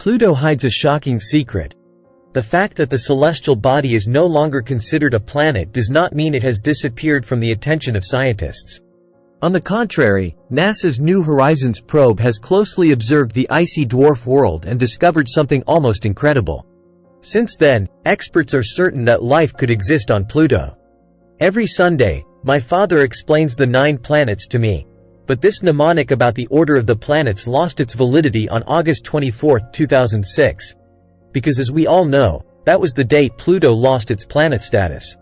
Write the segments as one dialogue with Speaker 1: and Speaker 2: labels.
Speaker 1: Pluto hides a shocking secret. The fact that the celestial body is no longer considered a planet does not mean it has disappeared from the attention of scientists. On the contrary, NASA's New Horizons probe has closely observed the icy dwarf world and discovered something almost incredible. Since then, experts are certain that life could exist on Pluto. Every Sunday, my father explains the 9 planets to me, but this mnemonic about the order of the planets lost its validity on August 24, 2006. Because as we all know, that was the date Pluto lost its planet status.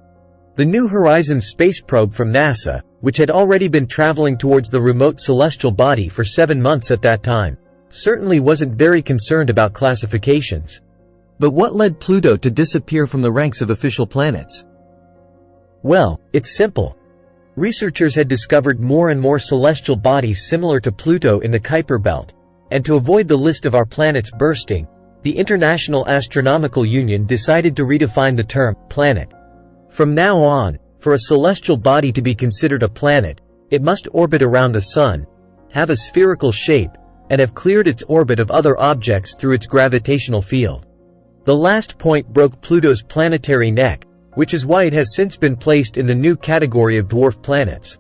Speaker 1: The New Horizons space probe from NASA, which had already been traveling towards the remote celestial body for 7 months at that time, certainly wasn't very concerned about classifications. But what led Pluto to disappear from the ranks of official planets? Well, it's simple. Researchers had discovered more and more celestial bodies similar to Pluto in the Kuiper Belt, and to avoid the list of our planets bursting, the International Astronomical Union decided to redefine the term planet. From now on, for a celestial body to be considered a planet, it must orbit around the Sun, have a spherical shape, and have cleared its orbit of other objects through its gravitational field. The last point broke Pluto's planetary neck, which is why it has since been placed in the new category of dwarf planets.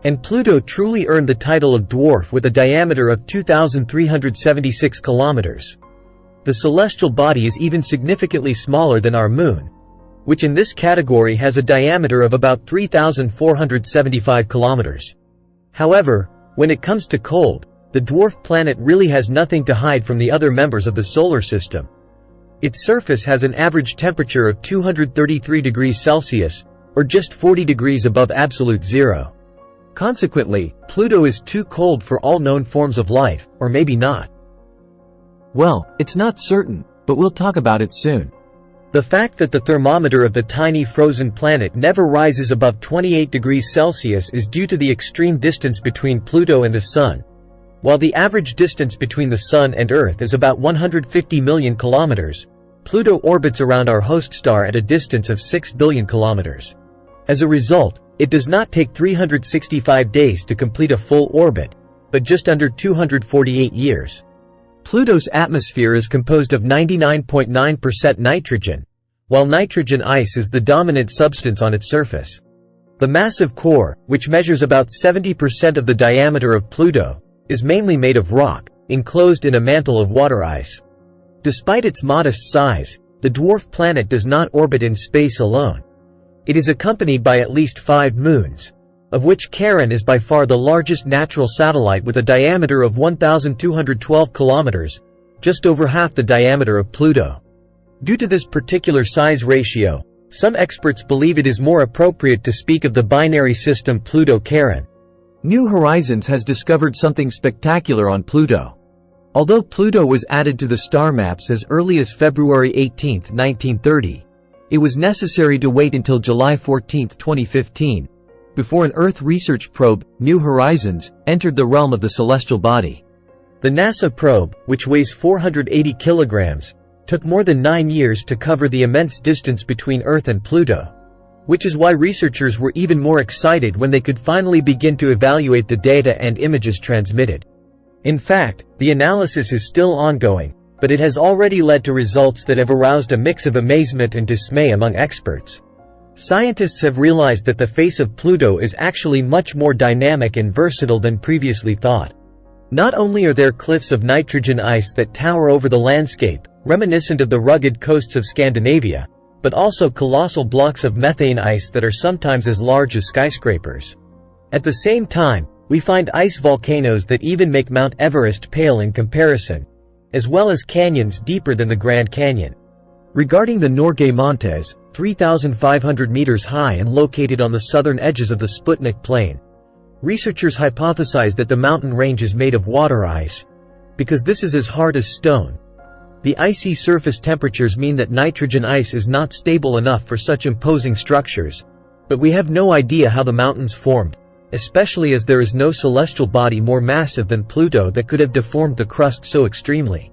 Speaker 1: And Pluto truly earned the title of dwarf with a diameter of 2,376 kilometers. The celestial body is even significantly smaller than our Moon, which in this category has a diameter of about 3,475 kilometers. However, when it comes to cold, the dwarf planet really has nothing to hide from the other members of the solar system. Its surface has an average temperature of 233 degrees Celsius, or just 40 degrees above absolute zero. Consequently, Pluto is too cold for all known forms of life, or maybe not. Well, it's not certain, but we'll talk about it soon. The fact that the thermometer of the tiny frozen planet never rises above 28 degrees Celsius is due to the extreme distance between Pluto and the Sun. While the average distance between the Sun and Earth is about 150 million kilometers, Pluto orbits around our host star at a distance of 6 billion kilometers. As a result, it does not take 365 days to complete a full orbit, but just under 248 years. Pluto's atmosphere is composed of 99.9% nitrogen, while nitrogen ice is the dominant substance on its surface. The massive core, which measures about 70% of the diameter of Pluto, is mainly made of rock, enclosed in a mantle of water ice. Despite its modest size, the dwarf planet does not orbit in space alone. It is accompanied by at least 5 moons, of which Charon is by far the largest natural satellite with a diameter of 1,212 kilometers, just over half the diameter of Pluto. Due to this particular size ratio, some experts believe it is more appropriate to speak of the binary system Pluto-Charon. New Horizons has discovered something spectacular on Pluto. Although Pluto was added to the star maps as early as February 18, 1930, it was necessary to wait until July 14, 2015, before an Earth research probe, New Horizons, entered the realm of the celestial body. The NASA probe, which weighs 480 kilograms, took more than 9 years to cover the immense distance between Earth and Pluto, which is why researchers were even more excited when they could finally begin to evaluate the data and images transmitted. In fact, the analysis is still ongoing, but it has already led to results that have aroused a mix of amazement and dismay among experts. Scientists have realized that the face of Pluto is actually much more dynamic and versatile than previously thought. Not only are there cliffs of nitrogen ice that tower over the landscape, reminiscent of the rugged coasts of Scandinavia, but also colossal blocks of methane ice that are sometimes as large as skyscrapers. At the same time, we find ice volcanoes that even make Mount Everest pale in comparison, as well as canyons deeper than the Grand Canyon. Regarding the Norgay Montes, 3,500 meters high and located on the southern edges of the Sputnik Plain, researchers hypothesize that the mountain range is made of water ice, because this is as hard as stone. The icy surface temperatures mean that nitrogen ice is not stable enough for such imposing structures, but we have no idea how the mountains formed, especially as there is no celestial body more massive than Pluto that could have deformed the crust so extremely.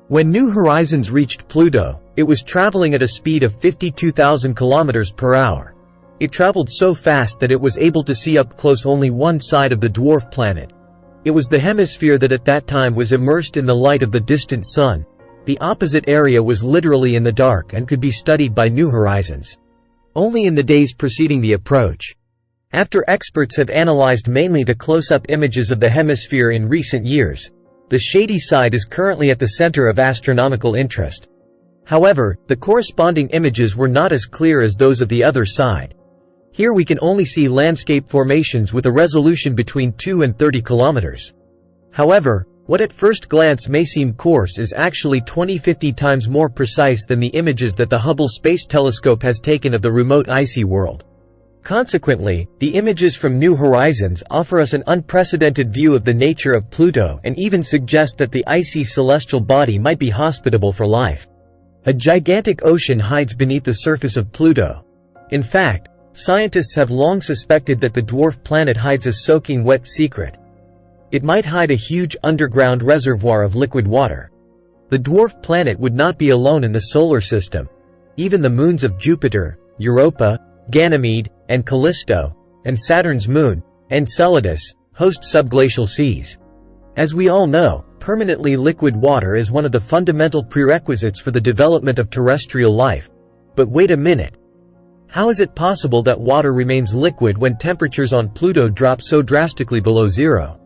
Speaker 1: When New Horizons reached Pluto, it was traveling at a speed of 52,000 kilometers per hour. It traveled so fast that it was able to see up close only one side of the dwarf planet. It was the hemisphere that at that time was immersed in the light of the distant sun, The opposite area was literally in the dark and could be studied by New Horizons only in the days preceding the approach. After experts have analyzed mainly the close-up images of the hemisphere in recent years, the shady side is currently at the center of astronomical interest. However, the corresponding images were not as clear as those of the other side. Here we can only see landscape formations with a resolution between 2 and 30 kilometers. However, what at first glance may seem coarse is actually 20-50 times more precise than the images that the Hubble Space Telescope has taken of the remote icy world. Consequently, the images from New Horizons offer us an unprecedented view of the nature of Pluto and even suggest that the icy celestial body might be hospitable for life. A gigantic ocean hides beneath the surface of Pluto. In fact, scientists have long suspected that the dwarf planet hides a soaking wet secret. It might hide a huge underground reservoir of liquid water. The dwarf planet would not be alone in the solar system. Even the moons of Jupiter, Europa, Ganymede, and Callisto, and Saturn's moon, Enceladus, host subglacial seas. As we all know, permanently liquid water is one of the fundamental prerequisites for the development of terrestrial life. But wait a minute. How is it possible that water remains liquid when temperatures on Pluto drop so drastically below zero?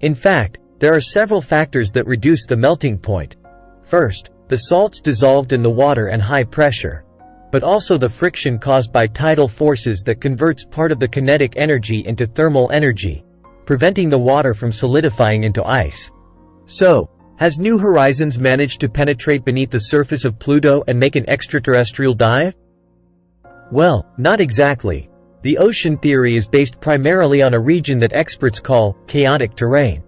Speaker 1: In fact, there are several factors that reduce the melting point. First, the salts dissolved in the water and high pressure, but also the friction caused by tidal forces that converts part of the kinetic energy into thermal energy, preventing the water from solidifying into ice. So, has New Horizons managed to penetrate beneath the surface of Pluto and make an extraterrestrial dive? Well, not exactly. The ocean theory is based primarily on a region that experts call chaotic terrain.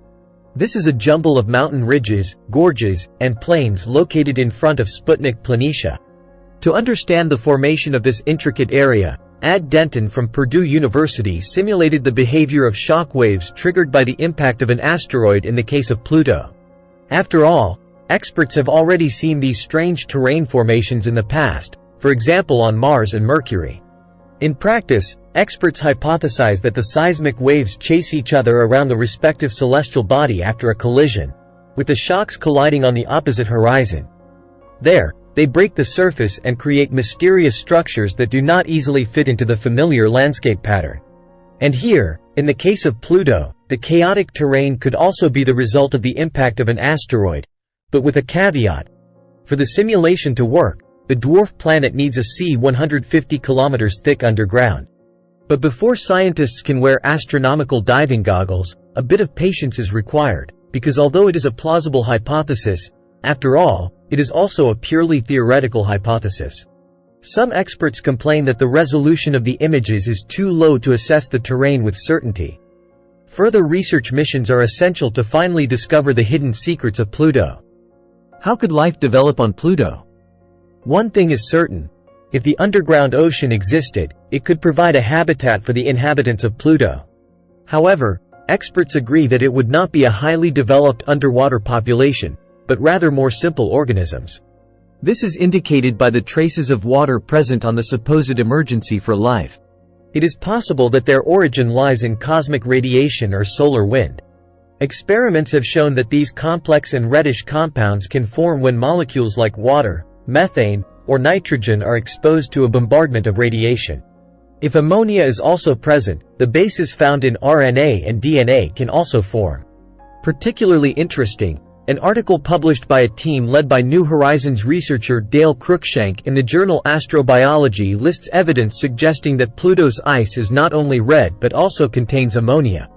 Speaker 1: This is a jumble of mountain ridges, gorges, and plains located in front of Sputnik Planitia. To understand the formation of this intricate area, Ad Denton from Purdue University simulated the behavior of shock waves triggered by the impact of an asteroid in the case of Pluto. After all, experts have already seen these strange terrain formations in the past, for example on Mars and Mercury. In practice, experts hypothesize that the seismic waves chase each other around the respective celestial body after a collision, with the shocks colliding on the opposite horizon. There, they break the surface and create mysterious structures that do not easily fit into the familiar landscape pattern. And here, in the case of Pluto, the chaotic terrain could also be the result of the impact of an asteroid, but with a caveat. For the simulation to work, the dwarf planet needs a sea 150 kilometers thick underground. But before scientists can wear astronomical diving goggles, a bit of patience is required, because although it is a plausible hypothesis, after all, it is also a purely theoretical hypothesis. Some experts complain that the resolution of the images is too low to assess the terrain with certainty. Further research missions are essential to finally discover the hidden secrets of Pluto. How could life develop on Pluto? One thing is certain. If the underground ocean existed, it could provide a habitat for the inhabitants of Pluto. However, experts agree that it would not be a highly developed underwater population, but rather more simple organisms. This is indicated by the traces of water present on the supposed emergency for life. It is possible that their origin lies in cosmic radiation or solar wind. Experiments have shown that these complex and reddish compounds can form when molecules like water, methane, or nitrogen are exposed to a bombardment of radiation. If ammonia is also present, the bases found in RNA and DNA can also form. Particularly interesting, an article published by a team led by New Horizons researcher Dale Cruikshank in the journal Astrobiology lists evidence suggesting that Pluto's ice is not only red but also contains ammonia.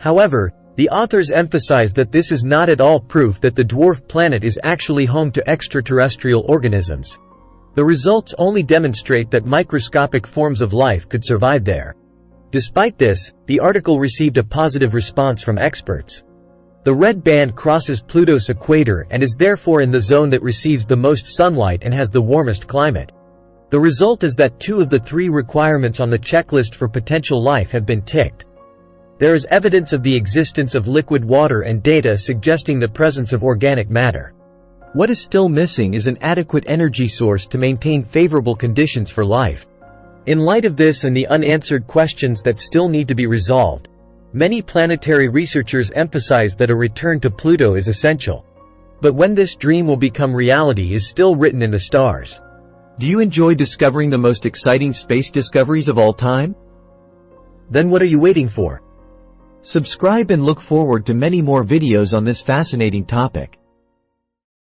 Speaker 1: However, the authors emphasize that this is not at all proof that the dwarf planet is actually home to extraterrestrial organisms. The results only demonstrate that microscopic forms of life could survive there. Despite this, the article received a positive response from experts. The red band crosses Pluto's equator and is therefore in the zone that receives the most sunlight and has the warmest climate. The result is that 2 of the 3 requirements on the checklist for potential life have been ticked. There is evidence of the existence of liquid water and data suggesting the presence of organic matter. What is still missing is an adequate energy source to maintain favorable conditions for life. In light of this and the unanswered questions that still need to be resolved, many planetary researchers emphasize that a return to Pluto is essential. But when this dream will become reality is still written in the stars.
Speaker 2: Do you enjoy discovering the most exciting space discoveries of all time?
Speaker 1: Then what are you waiting for?
Speaker 2: Subscribe and look forward to many more videos on this fascinating topic.